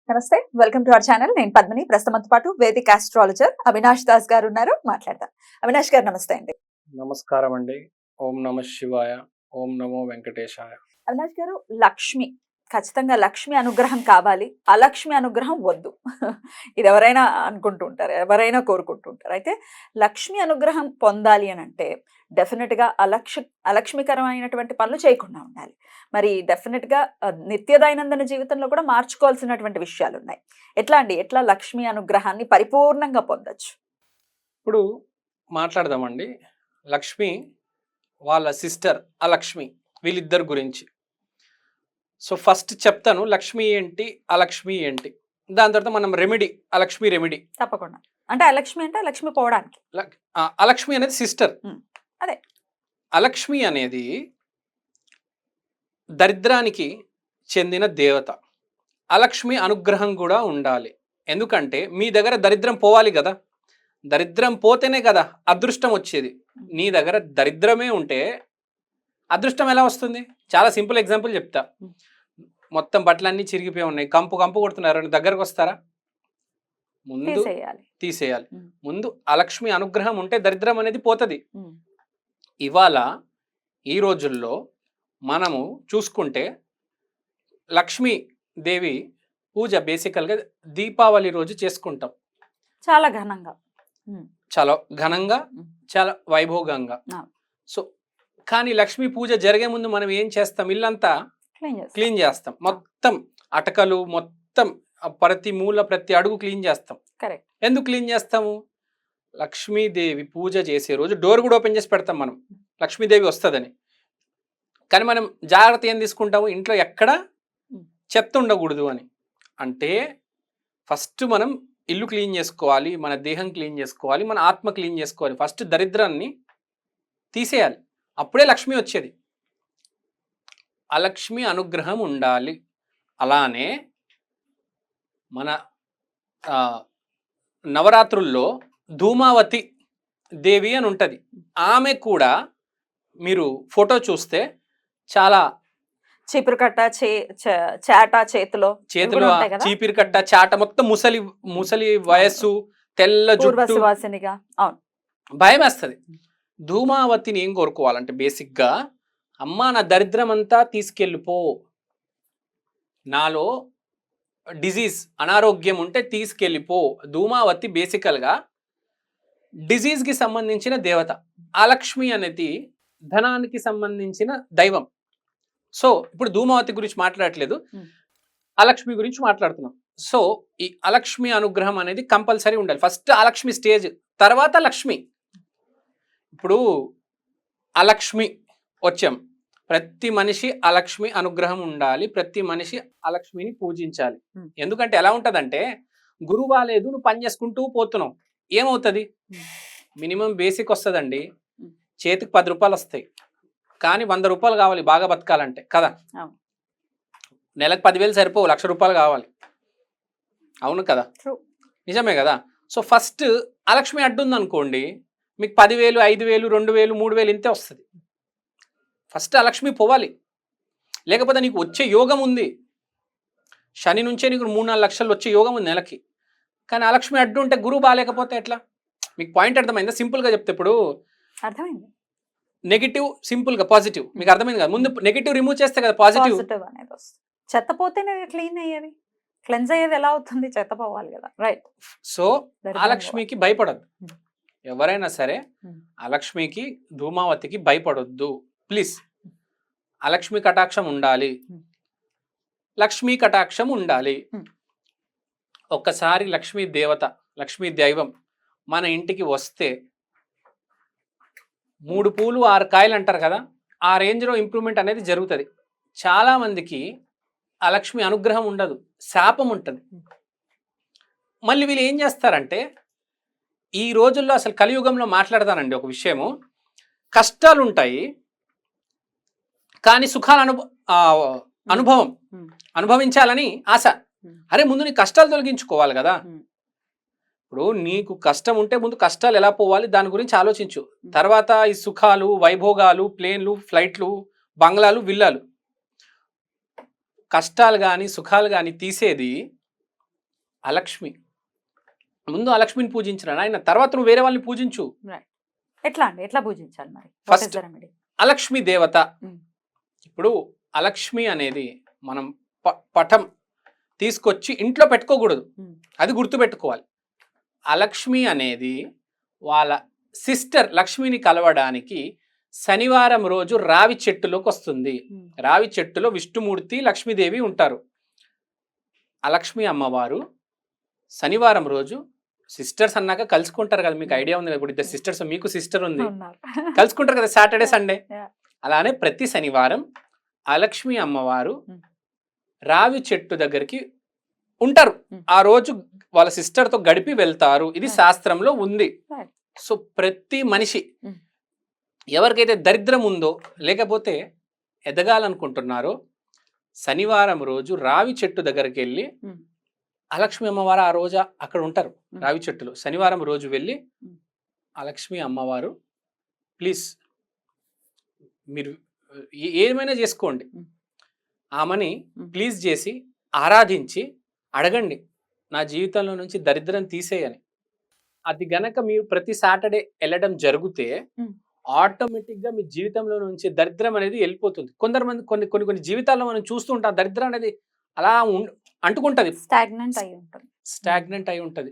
నమస్తే, welcome to our channel. నేను పద్మిని. ప్రస్తుతంతో పాటు వేదిక ఆస్ట్రాలజర్ అవినాష్ దాస్ గారు ఉన్నారు. మాట్లాడదాం. అవినాష్ గారు నమస్తే అండి. నమస్కారం అండి. ఓం నమ శివాయ. ఓం నమో వెంకటేశాయ. అవినాష్ గారు, లక్ష్మి ఖచ్చితంగా లక్ష్మి అనుగ్రహం కావాలి, అలక్ష్మి అనుగ్రహం వద్దు. ఇది ఎవరైనా అనుకుంటూ ఉంటారు, ఎవరైనా కోరుకుంటూ ఉంటారు. అయితే లక్ష్మి అనుగ్రహం పొందాలి అని అంటే డెఫినెట్గా అలక్ష్మికరమైనటువంటి పనులు చేయకుండా ఉండాలి. మరి డెఫినెట్గా నిత్య దైనందిన జీవితంలో కూడా మార్చుకోవాల్సినటువంటి విషయాలు ఉన్నాయి. ఎట్లా అండి, ఎట్లా లక్ష్మి అనుగ్రహాన్ని పరిపూర్ణంగా పొందొచ్చు? ఇప్పుడు మాట్లాడదామండి. లక్ష్మి వాళ్ళ సిస్టర్ అలక్ష్మి, వీళ్ళిద్దరి గురించి. సో ఫస్ట్ చెప్తాను లక్ష్మి ఏంటి, అలక్ష్మి ఏంటి. దాని తర్వాత మనం రెమెడీ, అలక్ష్మి రెమెడీ. తప్పకుండా. అంటే అలక్ష్మి అంటే లక్ష్మి పోవడానికి. అలక్ష్మి అనేది సిస్టర్. అదే అలక్ష్మి అనేది దరిద్రానికి చెందిన దేవత. అలక్ష్మి అనుగ్రహం కూడా ఉండాలి. ఎందుకంటే మీ దగ్గర దరిద్రం పోవాలి కదా, దరిద్రం పోతేనే కదా అదృష్టం వచ్చేది. నీ దగ్గర దరిద్రమే ఉంటే అదృష్టం ఎలా వస్తుంది? చాలా సింపుల్ ఎగ్జాంపుల్ చెప్తా. మొత్తం బట్టలన్నీ చిరిగిపోయి ఉన్నాయి, కంపు కంపు కొడుతున్నారు, దగ్గరకు వస్తారా? ముందు తీసేయాలి. ముందు అలక్ష్మి అనుగ్రహం ఉంటే దరిద్రం అనేది పోతుంది. ఇవాళ ఈ రోజుల్లో మనము చూసుకుంటే లక్ష్మీ దేవి పూజ బేసికల్గా దీపావళి రోజు చేసుకుంటాం. చాలా ఘనంగా, చాలా వైభోగంగా. సో కానీ లక్ష్మీ పూజ జరిగే ముందు మనం ఏం చేస్తాం? ఇల్లంతా క్లీన్ చేస్తాం. మొత్తం అటకలు, మొత్తం ప్రతి మూల, ప్రతి అడుగు క్లీన్ చేస్తాం. ఎందుకు క్లీన్ చేస్తాము? లక్ష్మీదేవి పూజ చేసే రోజు డోర్ కూడా ఓపెన్ చేసి పెడతాం మనం, లక్ష్మీదేవి వస్తుందని. కానీ మనం జాగ్రత్త ఏం తీసుకుంటాము? ఇంట్లో ఎక్కడ చెత్త ఉండకూడదు అని. అంటే ఫస్ట్ మనం ఇల్లు క్లీన్ చేసుకోవాలి, మన దేహం క్లీన్ చేసుకోవాలి, మన ఆత్మ క్లీన్ చేసుకోవాలి. ఫస్ట్ దరిద్రాన్ని తీసేయాలి, అప్పుడే లక్ష్మి వచ్చేది. అలక్ష్మి అనుగ్రహం ఉండాలి. అలానే మన నవరాత్రుల్లో ధూమావతి దేవి అని ఉంటుంది. ఆమె కూడా మీరు ఫోటో చూస్తే చాలా చీపురుకట్ట, చాట చేతిలో చీపిరికట్ట, చాట, మొత్తం ముసలి వయస్సు, తెల్ల జుట్టు, భయం వేస్తుంది. ధూమావతిని ఏం కోరుకోవాలంటే బేసిక్గా, అమ్మా నా దరిద్రం అంతా తీసుకెళ్ళిపో, నాలో డిజీజ్ అనారోగ్యం ఉంటే తీసుకెళ్ళిపో. ధూమావతి బేసికల్గా డిజీజ్కి సంబంధించిన దేవత. అలక్ష్మి అనేది ధనానికి సంబంధించిన దైవం. సో ఇప్పుడు ధూమావతి గురించి మాట్లాడట్లేదు, అలక్ష్మి గురించి మాట్లాడుతున్నాం. సో ఈ అలక్ష్మి అనుగ్రహం అనేది కంపల్సరీ ఉండాలి. ఫస్ట్ అలక్ష్మి స్టేజ్, తర్వాత లక్ష్మి. ఇప్పుడు అలక్ష్మి వచ్చాం, ప్రతి మనిషి అలక్ష్మి అనుగ్రహం ఉండాలి, ప్రతి మనిషి అలక్ష్మిని పూజించాలి. ఎందుకంటే ఎలా ఉంటుందంటే, గురువు బాలేదు, నువ్వు పని చేసుకుంటూ పోతున్నావు, ఏమవుతుంది? మినిమం బేసిక్ వస్తుందండి, చేతికి 10 రూపాయలు వస్తాయి, కానీ 100 రూపాయలు కావాలి బాగా బతకాలంటే కదా. నెలకు 10,000 సరిపోవు, 1,00,000 రూపాయలు కావాలి. అవును కదా, నిజమే కదా. సో ఫస్ట్ అలక్ష్మి అడ్డుందనుకోండి, మీకు 10,000, 5,000, 2,000, 3,000 ఇంతే వస్తుంది. ఫస్ట్ అలక్ష్మి పోవాలి. లేకపోతే నీకు వచ్చే యోగం ఉంది, శని నుంచే నీకు 3-4 లక్షలు వచ్చే యోగం ఉంది నెలకి. కానీ అలక్ష్మి అడ్డు ఉంటే, గురువు బాగాలేకపోతే ఎట్లా? మీకు పాయింట్ అర్థమైందా? సింపుల్గా చెప్తే, ఇప్పుడు అర్థమైంది. నెగిటివ్ సింపుల్గా పాజిటివ్ మీకు అర్థమైంది కదా. ముందు నెగిటివ్ రిమూవ్ చేస్తే కదా పాజిటివ్ అనేది వస్తుంది. చెత్త పోతేనే క్లీన్ అయ్యేది, క్లెన్స్ అయ్యేది ఎలా అవుతుంది? చెత్త పోవాలి కదా, రైట్. సో అలక్ష్మికి భయపడద్దు ఎవరైనా సరే. అలక్ష్మికి, ధూమావతికి భయపడొద్దు ప్లీజ్. అలక్ష్మి కటాక్షం ఉండాలి, లక్ష్మీ కటాక్షం ఉండాలి. ఒక్కసారి లక్ష్మీ దేవత, లక్ష్మీ దైవం మన ఇంటికి వస్తే 3 పూలు 6 కాయలు అంటారు కదా, ఆ రేంజ్లో ఇంప్రూవ్మెంట్ అనేది జరుగుతుంది. చాలామందికి అలక్ష్మి అనుగ్రహం ఉండదు, శాపం ఉంటుంది. మళ్ళీ వీళ్ళు ఏం చేస్తారంటే, ఈ రోజుల్లో అసలు కలియుగంలో మాట్లాడతానండి ఒక విషయము, కష్టాలు ఉంటాయి కానీ సుఖాల అనుభవించాలని ఆశ. అరే ముందు నీ కష్టాలు తొలగించుకోవాలి కదా. ఇప్పుడు నీకు కష్టం ఉంటే ముందు కష్టాలు ఎలా పోవాలి దాని గురించి ఆలోచించు, తర్వాత ఈ సుఖాలు, వైభోగాలు, ప్లేన్లు, ఫ్లైట్లు, బంగ్లాలు, విల్లాలు, కష్టాలు కానీ సుఖాలు కానీ తీసేది అలక్ష్మి. ముందు అలక్ష్మిని పూజించిన ఆయన, తర్వాత నువ్వు వేరే వాళ్ళని పూజించు. ఎట్లా అండి, ఎట్లా పూజించాలి మరి? First, రెమెడీ అలక్ష్మి దేవత. ఇప్పుడు అలక్ష్మి అనేది మనం పటం తీసుకొచ్చి ఇంట్లో పెట్టుకోకూడదు, అది గుర్తుపెట్టుకోవాలి. అలక్ష్మి అనేది వాళ్ళ సిస్టర్ లక్ష్మిని కలవడానికి శనివారం రోజు రావి చెట్టులోకి వస్తుంది. రావి చెట్టులో విష్ణుమూర్తి లక్ష్మీదేవి ఉంటారు. అలక్ష్మి అమ్మవారు శనివారం రోజు, సిస్టర్స్ అన్నాక కలుసుకుంటారు కదా, మీకు ఐడియా ఉంది కదా, ఇప్పుడు ఇద్దరు సిస్టర్స్, మీకు సిస్టర్ ఉంది, కలుసుకుంటారు కదా సాటర్డే సండే. అలానే ప్రతి శనివారం అలక్ష్మి అమ్మవారు రావి చెట్టు దగ్గరికి ఉంటారు. ఆ రోజు వాళ్ళ సిస్టర్ తో గడిపి వెళ్తారు. ఇది శాస్త్రంలో ఉంది. సో ప్రతి మనిషి ఎవరికైతే దరిద్రం ఉందో, లేకపోతే ఎదగాలనుకుంటున్నారో, శనివారం రోజు రావి చెట్టు దగ్గరికి వెళ్ళి, అలక్ష్మి అమ్మవారు ఆ రోజు అక్కడ ఉంటారు రావి చెట్టులో, శనివారం రోజు వెళ్ళి, అలక్ష్మి అమ్మవారు ప్లీజ్ మీరు ఏమైనా చేసుకోండి, ఆమెని ప్లీజ్ చేసి ఆరాధించి అడగండి, నా జీవితంలో నుంచి దరిద్రం తీసేయని. అది గనక మీరు ప్రతి సాటర్డే వెళ్ళడం జరిగితే ఆటోమేటిక్ గా మీ జీవితంలో నుంచి దరిద్రం అనేది వెళ్ళిపోతుంది. కొందరు కొన్ని జీవితాల్లో మనం చూస్తూ ఉంటాం, దరిద్రం అనేది అలా అంటుకుంటది, స్టాగ్నెంట్ అయి ఉంటది,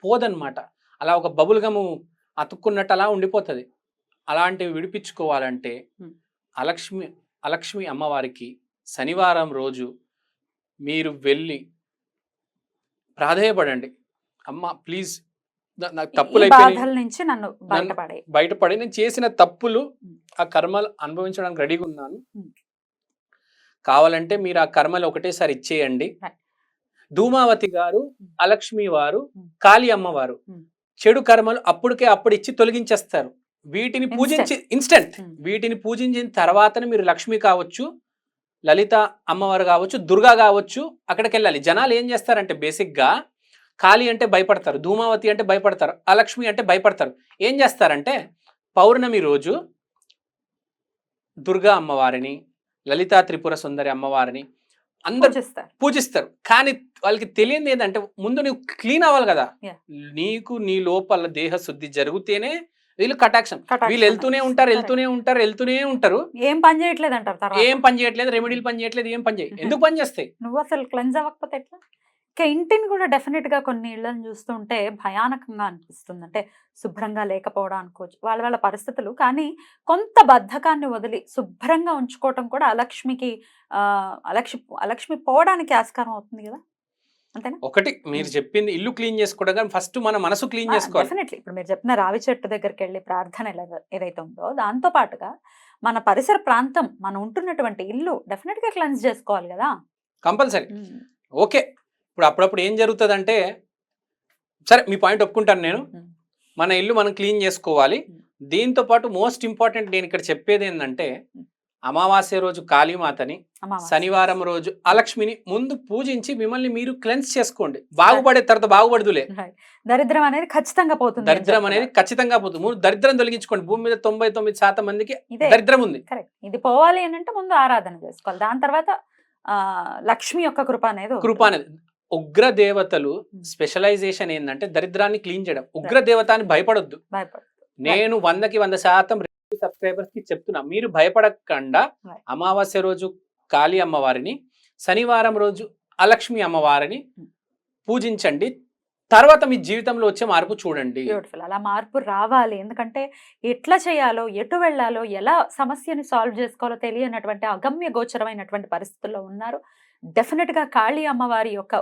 పోదన్నమాట. అలా ఒక బబుల్ గము అతుక్కున్నట్టు అలా ఉండిపోతుంది. అలాంటివి విడిపించుకోవాలంటే అలక్ష్మి అమ్మవారికి శనివారం రోజు మీరు వెళ్ళి ప్రాధేయపడండి, అమ్మ ప్లీజ్ నాకు తప్పులు బయటపడి నేను చేసిన తప్పులు, ఆ కర్మలు అనుభవించడానికి రెడీగా ఉన్నాను, కావాలంటే మీరు ఆ కర్మలు ఒకటేసారి ఇచ్చేయండి. ధూమావతి గారు, అలక్ష్మి వారు, కాళీ అమ్మవారు చెడు కర్మలు అప్పుడు ఇచ్చి తొలగించేస్తారు. వీటిని పూజించి ఇన్స్టెంట్, వీటిని పూజించిన తర్వాతనే మీరు లక్ష్మి కావచ్చు, లలిత అమ్మవారు కావచ్చు, దుర్గా కావచ్చు అక్కడికి వెళ్ళాలి. జనాలు ఏం చేస్తారంటే బేసిక్ గా కాళీ అంటే భయపడతారు, ధూమావతి అంటే భయపడతారు, అలక్ష్మి అంటే భయపడతారు. ఏం చేస్తారంటే పౌర్ణమి రోజు దుర్గా అమ్మవారిని, లలితా త్రిపుర సుందరి అమ్మవారిని అందరు పూజిస్తారు. కానీ వాళ్ళకి తెలియదు ఏంటంటే ముందు నువ్వు క్లీన్ అవ్వాలి కదా, నీకు నీ లోపల దేహ శుద్ధి జరిగితేనే వీళ్ళు కటాక్షన్. వీళ్ళు వెళ్తూనే ఉంటారు, ఏం పని చేయట్లేదు అంటారు, ఏం పని చేయట్లేదు, రెమెడీలు పని చేయట్లేదు, ఏం పని చేయ, ఎందుకు పని చేస్తాయి? నువ్వు అసలు క్లెన్స్ అవ్వకపోతే ఎట్లా? ఇంకా ఇంటిని కూడా డెఫినెట్ గా కొన్ని ఇళ్లను చూస్తుంటే భయానకంగా అనిపిస్తుంది. అంటే శుభ్రంగా లేకపోవడం అనుకోవచ్చు, వాళ్ళ పరిస్థితులు. కానీ కొంత బద్ధకాన్ని వదిలి శుభ్రంగా ఉంచుకోవటం కూడా అలక్ష్మి పోవడానికి ఆస్కారం అవుతుంది కదా, అంతేనా? ఒకటి మీరు చెప్పింది ఇల్లు క్లీన్ చేసుకోవడం, కానీ ఫస్ట్ మన మనసు క్లీన్ చేసుకోవాలి. డెఫినెట్లీ ఇప్పుడు మీరు చెప్పిన రావి చెట్టు దగ్గరికి వెళ్ళి ప్రార్థన ఏదైతే ఉందో, దాంతో పాటుగా మన పరిసర ప్రాంతం, మనం ఉంటున్నటువంటి ఇల్లు డెఫినెట్ గా క్లెన్స్ చేసుకోవాలి కదా, కంపల్సరీ. ఓకే, ఇప్పుడు అప్పుడప్పుడు ఏం జరుగుతుందంటే, సరే మీ పాయింట్ ఒప్పుకుంటాను నేను, మన ఇల్లు మనం క్లీన్ చేసుకోవాలి. దీంతో పాటు మోస్ట్ ఇంపార్టెంట్ నేను ఇక్కడ చెప్పేది ఏంటంటే, అమావాస్య రోజు కాళీమాతని, శనివారం రోజు అలక్ష్మిని ముందు పూజించి మిమ్మల్ని మీరు క్లెన్స్ చేసుకోండి. బాగుపడే తర్వాత బాగుపడదులే, దరిద్రం అనేది ఖచ్చితంగా పోతుంది. ముందు దరిద్రం తొలగించుకోండి. భూమి మీద 99% మందికి దరిద్రం ఉంది. ఇది పోవాలి అని అంటే ముందు ఆరాధన చేసుకోవాలి, దాని తర్వాత లక్ష్మి యొక్క కృప అనేది ఉగ్ర దేవతలు స్పెషలైజేషన్ ఏంటంటే దరిద్రాన్ని క్లీన్ చేయడం. ఉగ్ర దేవత అని భయపడొద్దు. నేను 100కి 100% సబ్స్క్రైబర్స్ కి చెప్తున్నా, మీరు భయపడకుండా అమావాస్య రోజు కాళీ అమ్మవారిని, శనివారం రోజు అలక్ష్మి అమ్మవారిని పూజించండి. తర్వాత మీ జీవితంలో వచ్చే మార్పు చూడండి. బ్యూటిఫుల్. అలా మార్పు రావాలి, ఎందుకంటే ఎట్లా చేయాలో, ఎటు వెళ్ళాలో, ఎలా సమస్యని సాల్వ్ చేసుకోవాలో తెలియనటువంటి అగమ్య గోచరమైనటువంటి పరిస్థితుల్లో ఉన్నారు. డెఫినెట్ గా కాళీ అమ్మవారి యొక్క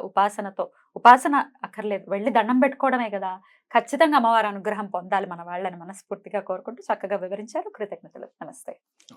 ఉపాసన అక్కర్లేదు, వెళ్ళి దండం పెట్టుకోవడమే కదా. ఖచ్చితంగా అమ్మవారి అనుగ్రహం పొందాలి మన వాళ్ళని మనస్ఫూర్తిగా కోరుకుంటూ చక్కగా వివరించారు. కృతజ్ఞతలు. నమస్తే.